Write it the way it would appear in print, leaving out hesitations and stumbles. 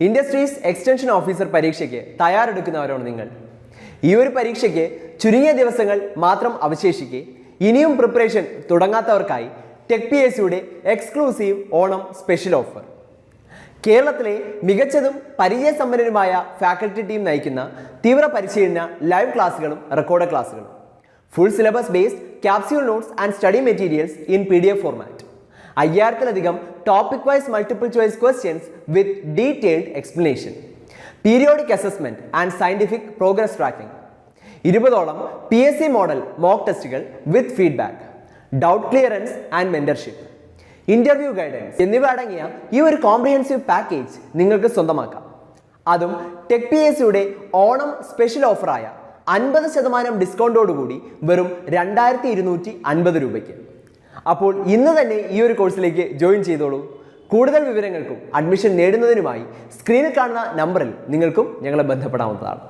Industries extension officer പരീക്ഷയ്ക്ക് തയ്യാറെടുക്കുന്നവരാണ് നിങ്ങൾ. ഈ ഒരു പരീക്ഷയ്ക്ക് ചുരുങ്ങിയ ദിവസങ്ങൾ മാത്രം അവശേഷിക്കെ ഇനിയും പ്രിപ്പറേഷൻ തുടങ്ങാത്തവർക്കായി ടെക് PSCയുടെ എക്സ്ക്ലൂസീവ് ഓണം സ്പെഷ്യൽ ഓഫർ. കേരളത്തിലെ മികച്ചതും പരിചയസമ്പന്നരുമായ ഫാക്കൽറ്റി ടീം നയിക്കുന്ന തീവ്ര പരിശീലന ലൈവ് ക്ലാസ്സുകളും റെക്കോർഡ് ക്ലാസ്സുകളും, full syllabus based capsule notes and study materials in PDF format, 5000-ലധികം topic wise multiple choice questions with detailed explanation, periodic assessment and scientific progress tracking, 20ഓളം PSC model mock ടെസ്റ്റുകൾ with feedback, doubt clearance and mentorship, interview guidance എന്നിവ അടങ്ങിയ ഈ ഒരു comprehensive package നിങ്ങൾക്ക് സ്വന്തമാക്കാം. അതും ടെക് PSCയുടെ ഓണം സ്പെഷ്യൽ ഓഫറായ 50% ഡിസ്കൗണ്ടോടുകൂടി വെറും 2250 രൂപയ്ക്ക്. അപ്പോൾ ഇന്ന് തന്നെ ഈ ഒരു കോഴ്സിലേക്ക് ജോയിൻ ചെയ്തോളൂ. കൂടുതൽ വിവരങ്ങൾക്കും അഡ്മിഷൻ നേടുന്നതിനുമായി സ്ക്രീനിൽ കാണുന്ന നമ്പറിൽ നിങ്ങൾക്കും ഞങ്ങളെ ബന്ധപ്പെടാവുന്നതാണ്.